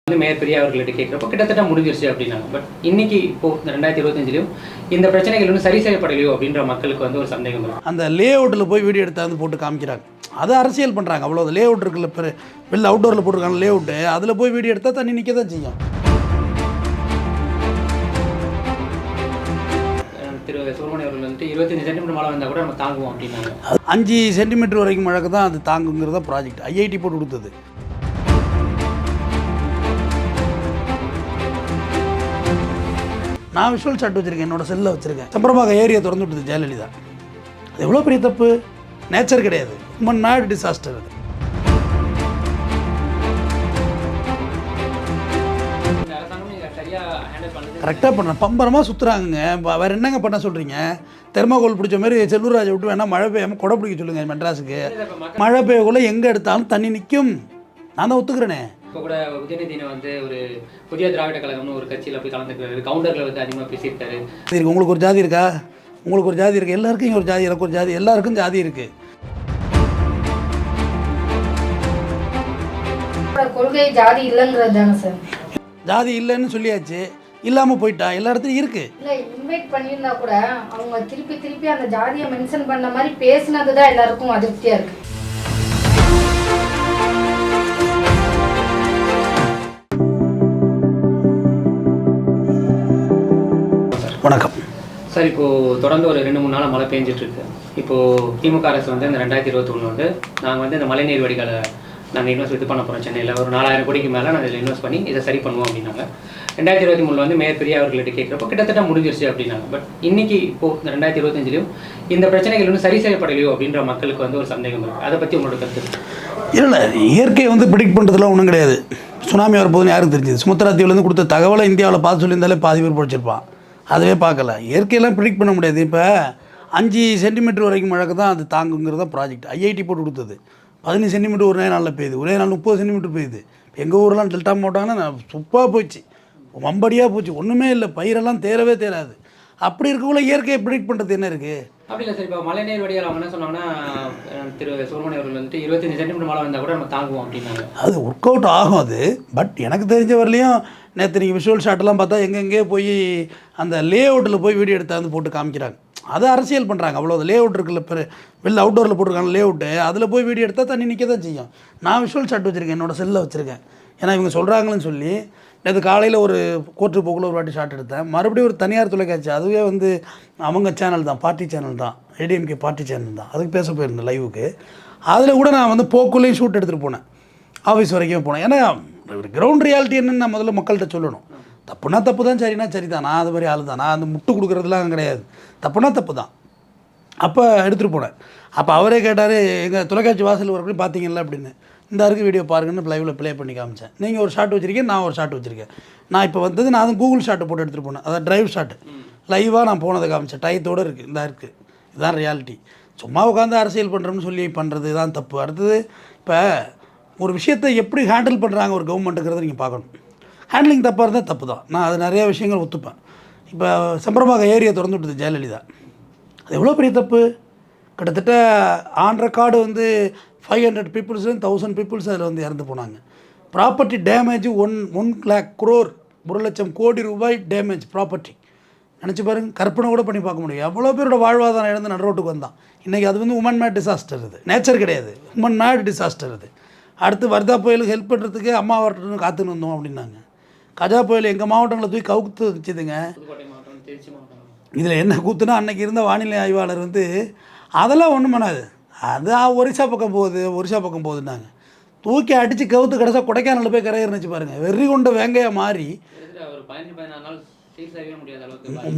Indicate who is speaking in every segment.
Speaker 1: வந்து மேயர் பெரிய அவர்கள்ட்ட கேட்குறப்போ கிட்டத்தட்ட முடிஞ்சிருச்சு அப்படின்னாங்க. பட் இன்னைக்கு இப்போ இந்த 2025லையும் இந்த பிரச்சனைகள் வந்து சரி செய்யப்படலையோ அப்படின்ற மக்களுக்கு வந்து ஒரு சந்தேகம் இருக்குது.
Speaker 2: அந்த லே அவுட்டில் போய் வீடியோ எடுத்தாந்து போட்டு காமிக்கிறாங்க. அது அரசியல் பண்ணுறாங்க. அவ்வளோ லே அவுட் இருக்குல்ல, வெளில அவுட்டோரில் போட்டிருக்காங்க லே அவுட்டு, அதில் போய் வீடியோ எடுத்தால் தண்ணி நிற்க தான் செய்யும்.
Speaker 1: திரு சுப்பிரமணியம் அவர்கள் வந்துட்டு 25 சென்டிமீட்டர் மழை வந்தால் கூட நம்ம தாங்குவோம் அப்படின்னாங்க.
Speaker 2: 5 சென்டிமீட்டர் வரைக்கும் மழை தான் அது தாங்குங்கிறத ப்ராஜெக்ட் ஐஐடி போட்டு கொடுத்தது. நான் விஷுவல் ஷாட் வச்சுருக்கேன், என்னோட செல்லில் வச்சுருக்கேன். சம்பரமாக ஏரியா திறந்து விட்டது ஜெயலலிதா. அது எவ்வளோ பெரிய தப்பு. நேச்சர் கிடையாது, ஹியூமன் மேட் டிசாஸ்டர். அது கரெக்டாக பண்ண பம்பரமாக சுற்றுறாங்க. வேறு என்னங்க பண்ண சொல்கிறீங்க? தெர்மாகோல் பிடிச்ச மாதிரி செல்லூர் ராஜை விட்டு வேணால் மழை பெய்யாமல் கொடை பிடிக்க சொல்லுங்கள் மெட்ராஸுக்கு. மழை பெய்யக்குள்ளே எங்கே எடுத்தாலும் தண்ணி நிற்கும். நான் தான் ஒத்துக்கிறேனே.
Speaker 1: இப்போ கூட உதயநிதினை வந்து ஒரு புதிய திராவிட கழகம்னு ஒரு கட்சியில் போய் கலந்துக்கிறாரு. கவுண்டரில் வந்து அதிகமாக பேசியிருக்காரு.
Speaker 2: சரி, உங்களுக்கு ஒரு ஜாதி இருக்கா? உங்களுக்கு ஒரு ஜாதி இருக்குது. எல்லாருக்கும் இங்கே ஒரு ஜாதி, எனக்கு ஒரு ஜாதி, எல்லாருக்கும் ஜாதி இருக்குது.
Speaker 3: கொள்கை ஜாதி இல்லைங்கிறது தானே சார்?
Speaker 2: ஜாதி இல்லைன்னு சொல்லியாச்சு, இல்லாமல் போயிட்டா. எல்லா இடத்துலையும் இருக்குது.
Speaker 3: இல்லை, இன்வைட் பண்ணியிருந்தா கூட அவங்க திருப்பி திருப்பி அந்த ஜாதியை மென்ஷன் பண்ண மாதிரி பேசினது தான் எல்லாருக்கும் அதிருப்தியாக இருக்குது.
Speaker 2: வணக்கம்
Speaker 1: சார். இப்போது தொடர்ந்து ஒரு 2-3 நாளாக மழை பெஞ்சிட்ருக்கு. இப்போது திமுக அரசு வந்து இந்த 2021 வந்து நாங்கள் வந்து இந்த மழைநீர் வடிகாலை நாங்கள் இன்வெஸ்ட் பண்ண போகிறோம். சென்னையில் ஒரு 4000 கோடிக்கு மேலே நாங்கள் இதில் இன்வெஸ்ட் பண்ணி இதை சரி பண்ணுவோம் அப்படின்னாங்க. 2023 வந்து மேயர் பெரிய அவர்கள்ட்ட கேட்குறப்போ கிட்டத்தட்ட முடிஞ்சிருச்சு அப்படின்னாங்க. பட் இன்னைக்கு இப்போது இந்த 2025லையும் இந்த பிரச்சனைகள் வந்து சரி செய்யப்படலையோ அப்படின்ற மக்களுக்கு வந்து ஒரு சந்தேகம் இருக்குது. அதை பற்றி உங்களோட கருத்து?
Speaker 2: இல்லை, இயற்கையை வந்து ப்ரிடிக்ட் பண்ணுறதுலாம் ஒன்றும் கிடையாது. சுனாமி வரப்போதுன்னு யாருக்கு தெரிஞ்சுது? சுமத்ரா தீவுலேருந்து கொடுத்த தகவலை இந்தியாவில் பார்த்து சொல்லியிருந்தாலே பாதி பேர் படிச்சிருப்பான். அதுவே பார்க்கல. இயற்கையெல்லாம் ப்ரிடிக்ட் பண்ண முடியாது. இப்போ 5 சென்டிமீட்டர் வரைக்கும் மழைக்கு தான் அது தாங்குங்கிறத ப்ராஜெக்ட் ஐஐடி போட்டு கொடுத்தது. 15 சென்டிமீட்டர் ஒரே நாளில் பெய்யுது, ஒரே நாள் 30 சென்டிமீட்டர் பெய்யுது. எங்கள் ஊரெலாம் டெல்டா போட்டாங்கன்னா சூப்பாக போச்சு, வம்படியாக போச்சு. ஒன்றுமே இல்லை, பயிரெல்லாம் தேரவே தேராது. அப்படி இருக்கக்குள்ள இயற்கையை ப்ரிடிக்ட் பண்ணுறது என்ன இருக்குது?
Speaker 1: அப்படி இல்லை சார். இப்போ மழைநீர் வடிகால் அவங்க என்ன சொன்னாங்கன்னா, திரு சுப்பிரமணியம் அவர்கள் வந்துட்டு 25 சென்டிமீட்டர் மழை வந்தால் கூட நம்ம தாங்குவோம் அப்படின்னாங்க.
Speaker 2: அது ஒர்க் அவுட் ஆகும் அது. பட் எனக்கு தெரிஞ்ச வரலையும் நேற்று நீங்கள் விஷுவல் ஷாட்டெல்லாம் பார்த்தா எங்கெங்கே போய் அந்த லே அவுட்டில் போய் வீடியோ எடுத்தாந்து போட்டு காமிக்கிறாங்க. அதை அரசியல் பண்ணுறாங்க. அவ்வளோ லே அவுட் இருக்குல்ல, வெளில அவுட்டோரில் போட்டிருக்காங்க லே அவுட்டு, அதில் போய் வீடியோ எடுத்தால் தண்ணி நிற்க தான் செய்யும். நான் விஷுவல் ஷாட் வச்சுருக்கேன், என்னோட செல்லில் வச்சுருக்கேன். ஏன்னா இவங்க சொல்கிறாங்கன்னு சொல்லி நேற்று காலையில் ஒரு கோர்ட்டு போக்குள்ள ஒரு வாட்டி ஷாட் எடுத்தேன். மறுபடியும் ஒரு தனியார் தொலைக்காட்சி, அதுவே வந்து அவங்க சேனல் தான், பார்ட்டி சேனல் தான், ஏடிஎம்கே பார்ட்டி சேனல் தான், அதுக்கு பேச போயிருந்தேன் லைவுக்கு. அதில் கூட நான் வந்து போக்குள்ளேயும் ஷூட் எடுத்துகிட்டு போனேன், ஆஃபீஸ் வரைக்கும் போனேன். ஏன்னா கிரவுண்ட் ரியாலிட்டி என்னன்னு நான் முதல்ல மக்கள்கிட்ட சொல்லணும். தப்புனா தப்பு தான், சரினா சரி தான். நான் அது மாதிரி ஆள் தான். நான் அந்த முட்டு கொடுக்குறதுலாம் கிடையாது. தப்புனா தப்பு தான். அப்போ எடுத்துகிட்டு போனேன். அப்போ அவரே கேட்டார், எங்கள் தொலைக்காட்சி வாசல் வரப்படி பார்த்தீங்களா அப்படின்னு. இந்த அருக்கு வீடியோ பாருங்கன்னு லைவில் ப்ளே பண்ணி காமிச்சேன். நீங்கள் ஒரு ஷாட் வச்சுருக்கேன், நான் ஒரு ஷாட் வச்சுருக்கேன். நான் இப்போ வந்தது நான் வந்து கூகுள் ஷாட்டு போட்டு எடுத்துகிட்டு போனேன். அதாவது டிரைவ் ஷாட்டு லைவாக நான் போனதை காமிச்சேன். டயத்தோடு இருக்குது. இந்த இருக்குது, இதுதான் ரியாலிட்டி. சும்மா உட்காந்து அரசியல் பண்ணுறோம்னு சொல்லி பண்ணுறது தான் தப்பு. அடுத்தது இப்போ ஒரு விஷயத்தை எப்படி ஹேண்டில் பண்ணுறாங்க ஒரு கவர்மெண்ட்டுங்கிறத நீங்கள் பார்க்கணும். ஹேண்ட்லிங் தப்பாக இருந்தால் தப்பு தான். நான் அது நிறையா விஷயங்கள் ஒத்துப்பேன். இப்போ சம்பரமாக ஏரியா திறந்து விட்டது ஜெயலலிதா. அது எவ்வளோ பெரிய தப்பு. கிட்டத்தட்ட ஆன் ரெக்கார்டு வந்து 500 பீப்புள்ஸ்லேருந்து 1000 பீப்புள்ஸ் அதில் வந்து இறந்து போனாங்க. ப்ராப்பர்ட்டி டேமேஜ் 1 lakh crore, 1 லட்சம் கோடி ரூபாய் டேமேஜ் ப்ராப்பர்ட்டி. நினச்சி பாருங்கள், கற்பனை கூட பண்ணி பார்க்க முடியும். எவ்வளோ பேரோட வாழ்வாதாரம் இழந்து நடுரோட்டுக்கு வந்தான். இன்றைக்கி அது வந்து உமன் மேட் டிசாஸ்டர். இது நேச்சர் கிடையாது, உமன் மேட் டிசாஸ்டர். அது அடுத்து வர்தா புயலுக்கு ஹெல்ப் பண்ணுறதுக்கு அம்மா வரட்டுன்னு காத்துன்னு வந்தோம் அப்படின்னாங்க. கஜா புயல் எங்கள் மாவட்டங்களை தூக்கி கவுத்து வச்சுதுங்க. இதில் என்ன கூத்துனா, அன்றைக்கி இருந்த வானிலை ஆய்வாளர் வந்து அதெல்லாம் ஒன்றும் பண்ணாது, அது ஒரிசா பக்கம் போகுதுன்னாங்க. தூக்கி அடித்து கவுத்து கடைசா கொடைக்கானலில் போய் கரையறிச்சு பாருங்கள். வெறி கொண்ட வேங்கையாக மாறி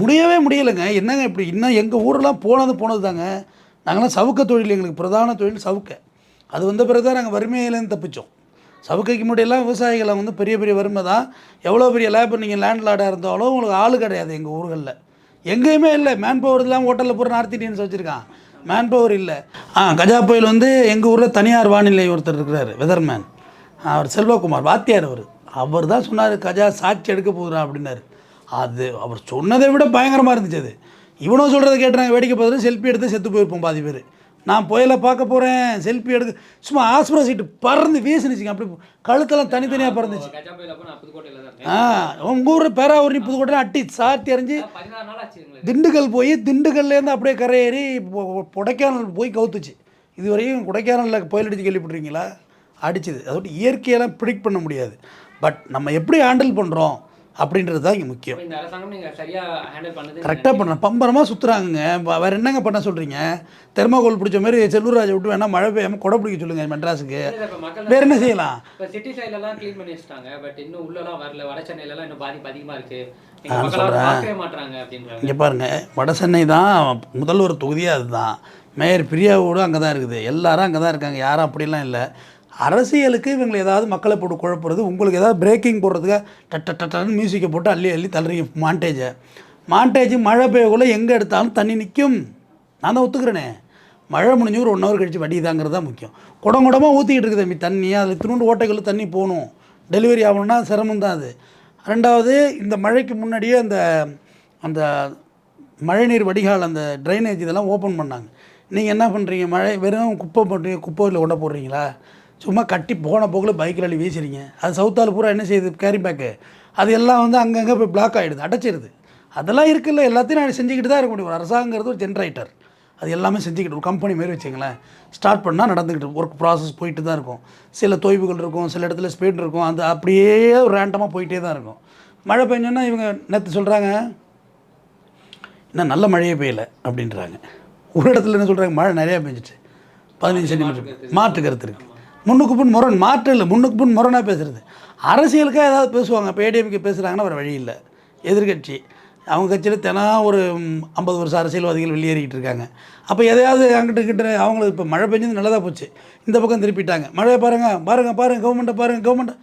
Speaker 2: முடியவே முடியலைங்க. என்னங்க இப்படி? இன்னும் எங்கள் ஊரெலாம் போனது தாங்க. நாங்களாம் சவுக்க தொழில், எங்களுக்கு பிரதான தொழில் சவுக்க. அது வந்த பிறகு தான் நாங்கள் வறுமையிலேருந்து தப்பித்தோம். சவுக்கைக்கு முன்னாடியெல்லாம் விவசாயிகளை வந்து பெரிய பெரிய வறுமை தான். எவ்வளோ பெரிய லேபர் நீங்கள் லேண்ட் லார்டாக இருந்தாலும் உங்களுக்கு ஆள் கிடையாது. எங்கள் ஊர்களில் எங்கேயுமே இல்லை. மேன் பவர் இல்லாமல் ஹோட்டலில் பூரா நார்த் இண்டியன்ஸ் வச்சுருக்கான். மேன் பவர் இல்லை. கஜா புயல் வந்து எங்கள் ஊரில் தனியார் வானிலை ஒருத்தர் இருக்கிறார், வெதர்மேன். அவர் செல்வகுமார் வாத்தியார். அவர் தான் சொன்னார், கஜா சாட்சி எடுக்க போகுதுரா அப்படின்னாரு. அது அவர் சொன்னதை விட பயங்கரமாக இருந்துச்சு. அது இவனும் சொல்கிறத கேட்டுறாங்க, வேடிக்கை பார்த்துட்டு செல்ஃபி எடுத்து செத்து போயிருப்போம் பாதி பேர். நான் புயலை பார்க்க போகிறேன் செல்ஃபி எடுக்க சும்மா ஆஸ்பரா சீட்டு பறந்து வீசுனுச்சுங்க, அப்படி கழுத்தெல்லாம் தனித்தனியாக பறந்துச்சு.
Speaker 1: கஜா புயல் அப்போ நான் புதுக்கோட்டையில் தான் இருக்கேன்.
Speaker 2: உங்கள் ஊர் பேராவூரணி புதுக்கோட்டை அட்டி சாத்தி எறிஞ்சு
Speaker 1: 16 நாள் ஆச்சு எங்களுக்கு.
Speaker 2: திண்டுக்கல் போய் திண்டுக்கல்லேருந்து அப்படியே கரையேறி கொடைக்கானல் போய் கவுத்துச்சு. இதுவரையும் கொடைக்கானலில் புயல் அடித்து கேள்விப்பட்டிருக்கீங்களா? அடிச்சுது. அதோட இயற்கையெல்லாம் ப்ரிடிக்ட் பண்ண முடியாது. பட் நம்ம எப்படி ஹேண்டில் பண்ணுறோம் அப்படின்றது தான் இங்கே முக்கியம்.
Speaker 1: இந்த அரசாங்கம் நீங்கள் சரியாக ஹேண்டில் பண்ணது
Speaker 2: கரெக்டாக பண்ணலாம். பம்பரமாக சுற்றுறாங்க. வேறு என்னங்க பண்ண சொல்கிறீங்க? தெர்மாகோல் பிடிச்ச மாதிரி செல்லூர் ராஜை விட்டு வேணால் மழை பெய்யாமல் கொடை பிடிக்க சொல்லுங்கள் மெட்ராஸுக்கு. வேறு என்ன செய்யலாம்?
Speaker 1: இப்போ சிட்டி சைட்லலாம் க்ளீன் பண்ணி வச்சுட்டாங்க. பட் இன்னும் உள்ளலாம் வரல. வட சென்னையிலலாம் இன்னும் பாதிப்பு அதிகமாக இருக்குது. எங்கள் மக்களால் பார்க்கவே மாட்டுறாங்க அப்படின்றாங்க.
Speaker 2: இங்கே பாருங்கள், வட சென்னை தான் முதல்வர் தொகுதியாக அதுதான். மேயர் பிரியாவோடு அங்கே தான் இருக்குது. எல்லாரும் அங்கே தான் இருக்காங்க. யாரும் அப்படிலாம் இல்லை. அரசியலுக்கு இவங்களை ஏதாவது மக்களை போட்டு குழப்புறது, உங்களுக்கு ஏதாவது பிரேக்கிங் போடுறதுக்காக டன்னு மியூசிக்கை போட்டு அள்ளி அள்ளி தள்ளுறீங்க மாண்டேஜ். மழை பெய்யக்குள்ளே எங்கே எடுத்தாலும் தண்ணி நிற்கும். நான் தான் ஒத்துக்கிறேனே. மழை முடிஞ்சு ஒரு 1 ஹவர் கழிச்சு வடிதாங்கிறது தான் முக்கியம். குடமாக ஊற்றிக்கிட்டு இருக்குது தம்பி தண்ணி. அதில் திருண்டு ஓட்டைக்குள்ளே தண்ணி போகணும். டெலிவரி ஆகணும்னா சிரமம் தான் அது. ரெண்டாவது, இந்த மழைக்கு முன்னாடியே அந்த மழைநீர் வடிகால் அந்த ட்ரைனேஜ் இதெல்லாம் ஓப்பன் பண்ணாங்க. நீங்கள் என்ன பண்ணுறீங்க? மழை வெறும் குப்பை போட்டு குப்பையில் கொண்ட போடுறீங்களா? சும்மா கட்டி போன போக்கில் பைக்கில் அள்ளி வீசுறீங்க. அது சவுத்தால் பூரா என்ன செய்யுது? கேரி பேக்கு அது எல்லாம் வந்து அங்கங்கே போய் பிளாக் ஆகிடுது, அடைச்சிடுது. அதெல்லாம் இருக்குல்ல, எல்லாத்தையும் நான் செஞ்சுக்கிட்டு தான் இருக்க முடியும். ஒரு அரசாங்கிறது ஒரு ஜென்ரேட்டர், அது எல்லாமே செஞ்சுக்கிட்டு ஒரு கம்பெனி மாரி வச்சுங்களேன். ஸ்டார்ட் பண்ணால் நடந்துக்கிட்டு ஒர்க் ப்ராசஸ் போயிட்டு தான் இருக்கும். சில தொய்வுகள் இருக்கும், சில இடத்துல ஸ்பீட் இருக்கும். அந்த அப்படியே ஒரு ரேண்டமாக போயிட்டே தான் இருக்கும். மழை பெஞ்சோன்னா இவங்க நேற்று சொல்கிறாங்க இன்னும் நல்ல மழையே பெய்யலை அப்படின்றாங்க. ஒரு இடத்துல என்ன சொல்கிறாங்க, மழை நிறையா பெஞ்சிட்டு 15 சென்டிமீட்டர். மாற்று கருத்து இருக்குது. முன்னுக்கு பின் முரண். மாற்று இல்லை, முன்னுக்கு பின் முரணாக பேசுகிறது. அரசியலுக்காக ஏதாவது பேசுவாங்க. இப்போ ஏடிஎம்கே பேசுகிறாங்கன்னா வேறு வழி இல்லை. எதிர்கட்சி அவங்க கட்சியில் தினம் ஒரு 50 வருஷம் அரசியல்வாதிகள் வெளியேறிக்கிட்டு இருக்காங்க. அப்போ எதையாவது அங்கிட்டு கிட்ட அவங்களுக்கு இப்போ மழை பெஞ்சது நல்லதாக போச்சு. இந்த பக்கம் திருப்பிட்டாங்க. மழையை பாருங்கள் கவர்மெண்ட்டை பாருங்கள்.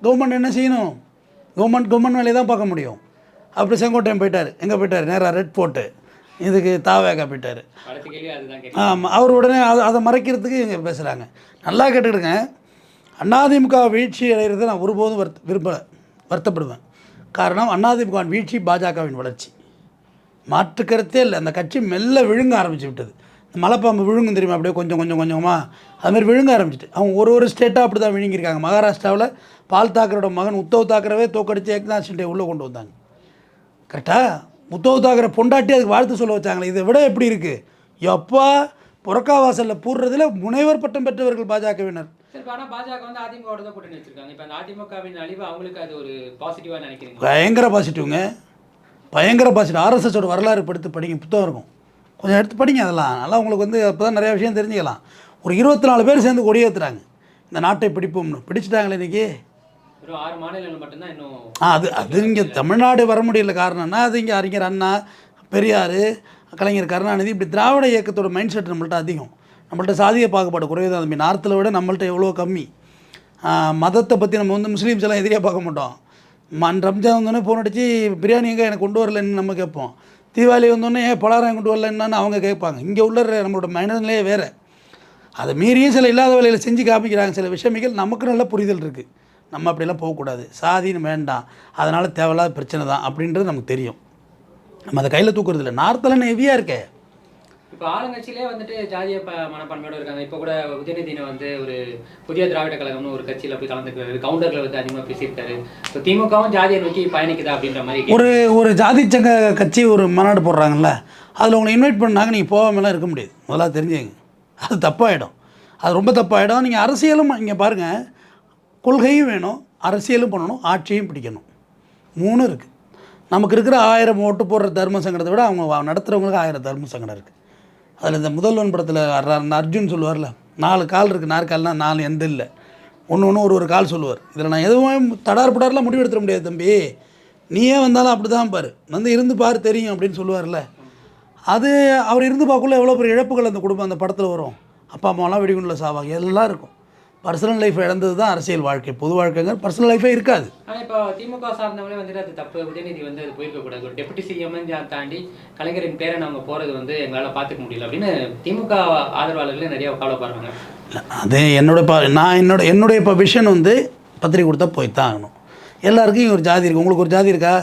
Speaker 2: கவர்மெண்ட் என்ன செய்யணும்? கவர்மெண்ட் வேலையை தான் பார்க்க முடியும். அப்படி செங்கோட்டையன் போயிட்டார். எங்கே போயிட்டார்? நேராக ரெட் போட்டு இதுக்கு தாவேக்கா போயிட்டார். ஆமாம், அவர் உடனே அதை மறைக்கிறதுக்கு இவங்க பேசுகிறாங்க. நல்லா கேட்டுக்கிடுங்க. அதிமுக வீழ்ச்சி அடைகிறது நான் ஒருபோதும் வருத்தப்படுவேன். காரணம், அதிமுகவின் வீழ்ச்சி பாஜகவின் வளர்ச்சி. மாற்று கருத்தே இல்லை. அந்த கட்சி மெல்ல விழுங்க ஆரம்பிச்சு விட்டது. மலைப்பாம்பு விழுங்கும் தெரியுமா? அப்படியே கொஞ்சமாக அதுமாதிரி விழுங்க ஆரம்பிச்சிட்டு. அவங்க ஒரு ஸ்டேட்டாக அப்படி தான் விழுங்கியிருக்காங்க. மகாராஷ்டிராவில் பால் தாக்கரோட மகன் உத்தவ் தாக்கரவே தோக்கடிச்சு ஏக்நாத் ஷிண்டே உள்ளே கொண்டு வந்தாங்க. கரெக்டாக உத்தவ் தாக்கரை பொண்டாட்டி அதுக்கு வாழ்த்து சொல்ல வச்சாங்களே. இதை விட எப்படி இருக்குது? எப்பா புறக்காவாசலில் பூர்றதுல முனைவர் பட்டம் பெற்றவர்கள் பாஜகவினர்.
Speaker 1: ஆனால் பாஜக வந்து அதிமுக தான் கூட்டணி வச்சிருக்காங்க. இப்போ அந்த அதிமுகவின் அழிவு அவங்களுக்கு அது ஒரு பாசிட்டிவாக நினைக்கிறீங்க?
Speaker 2: பயங்கர பாசிட்டிவ். ஆர்எஸ்எஸோட வரலாறு படுத்து படிங்க, புத்தகம் இருக்கும், கொஞ்சம் எடுத்து படிங்க. அதெல்லாம் உங்களுக்கு வந்து அப்போ தான் நிறையா விஷயம் தெரிஞ்சுக்கலாம். ஒரு 24 பேர் சேர்ந்து கொடியேற்றுறாங்க. இந்த நாட்டை பிடிப்போம்னு பிடிச்சிட்டாங்களே இன்றைக்கி.
Speaker 1: ஒரு 6 மாநிலங்கள் மட்டும்தான் இன்னும்.
Speaker 2: அது இங்கே தமிழ்நாடு வர முடியல. காரணம்னா அது இங்கே அறிஞர் அண்ணா, பெரியார், கலைஞர் கருணாநிதி, இப்படி திராவிட இயக்கத்தோட மைண்ட் செட் நம்மள்ட்ட அதிகம். நம்மள்ட்ட சாதிய பாகுபாடு குறைவு தான். தம்பி நார்த்தில் விட நம்மள்ட்ட எவ்வளோ கம்மி. மதத்தை பற்றி நம்ம வந்து முஸ்லீம்ஸ் எல்லாம் எதிரியாக பார்க்க மாட்டோம். ரம்ஜான் வந்தோடனே ஃபோன் அடித்து பிரியாணி எங்கே எனக்கு கொண்டு வரலன்னு நம்ம கேட்போம். தீபாவளி வந்தோடனே பலாரம் கொண்டு வரலன்னு அவங்க கேட்பாங்க. இங்கே உள்ள நம்மளோட மனநிலையே வேறு. அதை மீறியும் சில இல்லாத வேலையில் செஞ்சு காமிக்கிறாங்க. சில விஷயங்கள் நமக்கு நல்ல புரிதல் இருக்குது. நம்ம அப்படிலாம் போகக்கூடாது. சாதின்னு வேண்டாம், அதனால் தேவையில்லாத பிரச்சனை தான் அப்படின்றது நமக்கு தெரியும். நம்ம அதை கையில் தூக்குறது இல்லை. நார்த்தெல்லாம் ஹெவியாக இருக்கே.
Speaker 1: இப்போ ஆளுங்கட்சியிலே வந்துட்டு ஜாதிய மனப்பான்மையோடு இருக்காங்க. இப்போ கூட உதயநிதினை வந்து ஒரு புதிய திராவிட கழகம்னு ஒரு கட்சியில் போய் கலந்துக்கிறாரு. கவுண்டரில் வந்து அதிகமாக பேசியிருக்காரு. இப்போ திமுகவும் ஜாதியை நோக்கி பயணிக்குதா அப்படின்ற மாதிரி
Speaker 2: ஒரு ஜாதி சங்க கட்சி ஒரு மாநாடு போடுறாங்கல்ல, அதில் உங்களை இன்வைட் பண்ணாங்க. நீங்கள் போகாமலாம் இருக்க முடியாது. முதல்ல தெரிஞ்சுங்க, அது தப்பாகிடும். அது ரொம்ப தப்பாகிடும். நீங்கள் அரசியலும் இங்கே பாருங்கள், கொள்கையும் வேணும், அரசியலும் பண்ணணும், ஆட்சியும் பிடிக்கணும். 3 இருக்குது. நமக்கு இருக்கிற 1000 ஓட்டு போடுற தர்ம சங்கடத்தை விட அவங்க நடத்துகிறவங்களுக்கு 1000 தர்ம சங்கடம் இருக்குது. அதில் இந்த முதல்வன் படத்தில் அர்ஜுன் சொல்லுவார்ல, 4 கால் இருக்குது, 4 கால்னா 4 எந்த இல்லை, ஒன்று ஒரு கால் சொல்லுவார். இதில் நான் எதுவும் தடார்படாரெலாம் முடிவு எடுத்துட முடியாது தம்பி, நீயே வந்தாலும் அப்படி தான் பாரு, வந்து இருந்து பாரு தெரியும் அப்படின்னு சொல்லுவார்ல. அது அவர் இருந்து பார்க்கல எவ்வளோ பெரிய இழப்புகள் அந்த குடும்பம் அந்த படத்தில் வரும். அப்பா அம்மாலாம் வெடிகுண்டில் சாவாங்க, எல்லாம் இருக்கும். பர்சனல் லைஃப் இழந்தது தான் அரசியல் வாழ்க்கை. பொது வாழ்க்கைங்க பர்சனல் லைஃபே இருக்காது.
Speaker 1: ஆனால் இப்போ திமுக சார்ந்தவங்களே வந்துட்டு அது தப்பு, உதயநிதி வந்து அது போயிருக்கக்கூடாது, ஒரு டெபுட்டி சிஎம் தாண்டி கலைஞரின் பேரன் அவங்க போகிறது வந்து எங்களால் பார்த்துக்க முடியல அப்படின்னு திமுக ஆதரவாளர்களே நிறைய கவலைப்படுறாங்க.
Speaker 2: அது என்னுடைய இப்போ விஷன் வந்து பத்திரிக்கை கொடுத்தா போய் தான் ஆகணும். எல்லாருக்கும் இங்கே ஒரு ஜாதி இருக்குது. உங்களுக்கு ஒரு ஜாதி இருக்கா?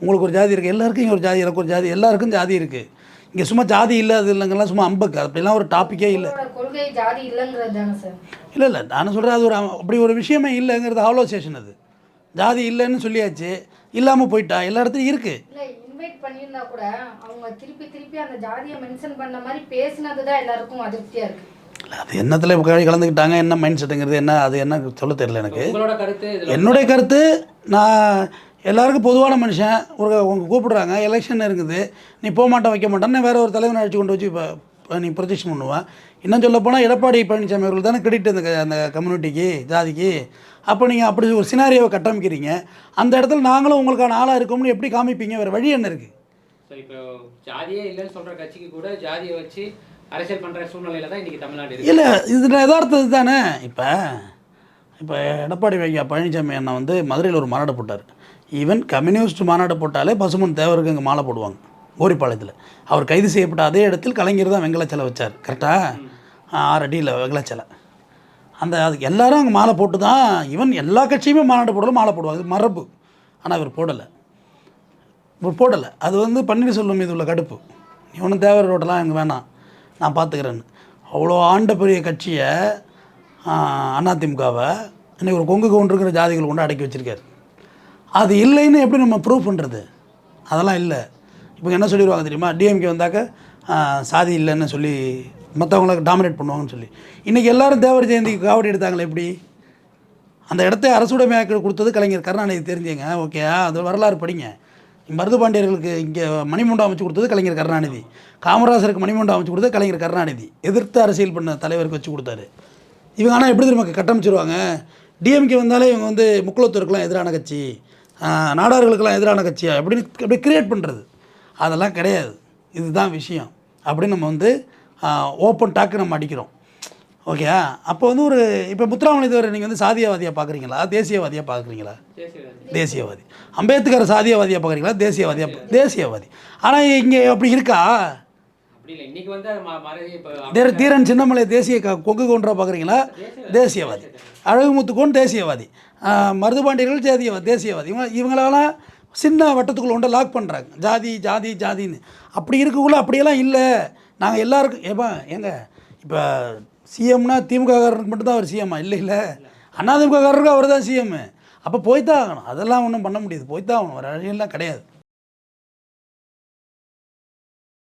Speaker 2: உங்களுக்கு ஒரு ஜாதி இருக்குது. எல்லாருக்கும் இங்கே ஒரு ஜாதி, எனக்கு ஒரு ஜாதி, எல்லாருக்கும் ஜாதி இருக்குது. இங்கே சும்மா ஜாதி இல்லை அது இல்லைங்கெல்லாம் சும்மா அம்பக்கு அப்படிலாம் ஒரு டாப்பிக்கே இல்லை.
Speaker 3: உங்களோட கொள்கை ஜாதி இல்லைங்கிறது தானே சார்?
Speaker 2: இல்லை நான் சொல்கிறேன் அது ஒரு அப்படி ஒரு விஷயமே இல்லைங்கிறது ஹாலோசேஷன். அது ஜாதி இல்லைன்னு சொல்லியாச்சு, இல்லாமல் போயிட்டா எல்லா இடத்துலையும் இருக்குது.
Speaker 3: இல்லை இன்வைட் பண்ணியிருந்தா கூட அவங்க திருப்பி திருப்பி அந்த ஜாதியை மென்ஷன் பண்ண மாதிரி பேசினது தான் எல்லாருக்கும் அதிருப்தியாக இருக்குது.
Speaker 2: அது என்னத்தில் கலந்துக்கிட்டாங்க, என்ன மைண்ட் செட்டுங்கிறது என்ன, அது என்ன சொல்ல தெரியல எனக்கு.
Speaker 1: உங்களோட கருத்து?
Speaker 2: என்னுடைய கருத்து, நான் எல்லாருக்கும் பொதுவான மனுஷன். உங்க கூப்பிடுறாங்க, எலெக்ஷன் இருக்குது, நீ போக மாட்டேன் வைக்க மாட்டேன்னு வேறு ஒரு தலைவனை அழைச்சி கொண்டு வச்சு இப்போ நீ ப்ரொஜெக்ஷன் பண்ணுவேன். இன்னும் சொல்ல போனால் எடப்பாடி பழனிசாமி அவர்கள் தானே கிரெடிட் அந்த கம்யூனிட்டிக்கு, ஜாதிக்கு. அப்போ நீங்கள் அப்படி ஒரு சினாரியோவை கட்டமைக்கிறீங்க. அந்த இடத்துல நாங்களும் உங்களுக்கான ஆளாக இருக்கோம்னு எப்படி காமிப்பீங்க? வேறு வழி என்ன இருக்குது?
Speaker 1: ஸோ இப்போ ஜாதியே இல்லைன்னு சொல்கிற கட்சிக்கு கூட ஜாதியை வச்சு அரசியல் பண்ணுற சூழ்நிலையில் தான் இன்றைக்கி தமிழ்நாடு இருக்குது.
Speaker 2: இல்லை, இது யதார்த்தது தானே. இப்போ எடப்பாடி பழனிசாமி அண்ணா வந்து மதுரையில் ஒரு மாநாடு போட்டார். ஈவன் கம்யூனிஸ்ட் மாநாடு போட்டாலே பசுமன் தேவருக்கு அங்கே மாலை போடுவாங்க ஓரிப்பாளையத்தில். அவர் கைது செய்யப்பட்ட அதே இடத்தில் கலைஞர் தான் வெங்கலச்சிலை வச்சார். கரெக்டாக 6 அடியில் வெங்கலச்சிலை. அதுக்கு எல்லாரும் அங்கே மாலை போட்டு தான், ஈவன் எல்லா கட்சியுமே மாநாடு போடல மாலை போடுவாங்க, இது மரபு. ஆனால் இவர் போடலை. அது வந்து பன்னீர்செல்வம் மீது உள்ள கடுப்பு. நீ ஒன்றும் தேவர் ரோட்டெல்லாம் எனக்கு வேணாம், நான் பார்த்துக்கிறேன்னு. அவ்வளோ ஆண்ட பெரிய கட்சியை அதிமுகவை இன்னைக்கு ஒரு கொங்கு கவுண்டருங்கிற ஜாதிகள் கொண்டு அடக்கி வச்சுருக்காரு. அது இல்லைன்னு எப்படி நம்ம ப்ரூவ் பண்ணுறது? அதெல்லாம் இல்லை. இப்போ என்ன சொல்லிடுவாங்க தெரியுமா, டிஎம்கே வந்தாக்க சாதி இல்லைன்னு சொல்லி மற்றவங்களுக்கு டாமினேட் பண்ணுவாங்கன்னு சொல்லி. இன்றைக்கி எல்லோரும் தேவர் ஜெயந்திக்கு காவடி எடுத்தாங்களே எப்படி? அந்த இடத்த அரசுடைமையாக்க கொடுத்தது கலைஞர் கருணாநிதி, தெரிஞ்சுங்க. ஓகே, அது வரலாறு படிங்க. மருது பாண்டியர்களுக்கு இங்கே மணிமண்டபம் அமைச்சு கொடுத்தது கலைஞர் கருணாநிதி. காமராசருக்கு மணிமண்டபம் அமைச்சு கொடுத்தது கலைஞர் கருணாநிதி. எதிர்த்து அரசியல் பண்ண தலைவருக்கு வச்சு கொடுத்தாரு. இவங்க ஆனால் எப்படி திரும்ப கட்டமைச்சிருவாங்க? டிஎம்கே வந்தாலே இவங்க வந்து முக்குளத்தூருக்கெலாம் எதிரான கட்சி, நாடார்களுக்கெல்லாம் எதிரான கட்சியா அப்படி கிரியேட் பண்ணுறது. அதெல்லாம் கிடையாது, இதுதான் விஷயம் அப்படின்னு நம்ம வந்து ஓப்பன் டாக்கு நம்ம அடிக்கிறோம். ஓகே, அப்போ வந்து இப்போ முத்துராமலிங்கத்தேவர் நீங்கள் வந்து சாதியவாதியாக பார்க்குறீங்களா, தேசியவாதியாக பார்க்குறீங்களா? தேசியவாதி. அம்பேத்கர் சாதியவாதியாக பார்க்குறீங்களா, தேசியவாதி. ஆனால் இங்கே அப்படி இருக்கா? தீரன் சின்னமலை தேசிய கொங்கு கவுண்டராக பார்க்குறீங்களா? தேசியவாதி. அழகுமுத்துக்கோன் தேசியவாதி. மருதுபாண்டியர்கள் தேசியவாதி. இவங்களெல்லாம் சின்ன வட்டத்துக்குள்ள ஒன்றை லாக் பண்ணுறாங்க, ஜாதின்னு. அப்படி இருக்கக்குள்ள அப்படியெல்லாம் இல்லை. நாங்கள் எல்லாருக்கும் இப்போ சிஎம்னா திமுககாரருக்கு மட்டும்தான் அவர் சிஎம்மா? இல்லை, அதிமுககாரருக்கு அவர் தான் சிஎம்மு. அப்போ போய்தான் ஆகணும். அதெல்லாம் ஒன்றும் பண்ண முடியாது, போய்தான் ஆகணும். வேறு வழியெல்லாம் கிடையாது.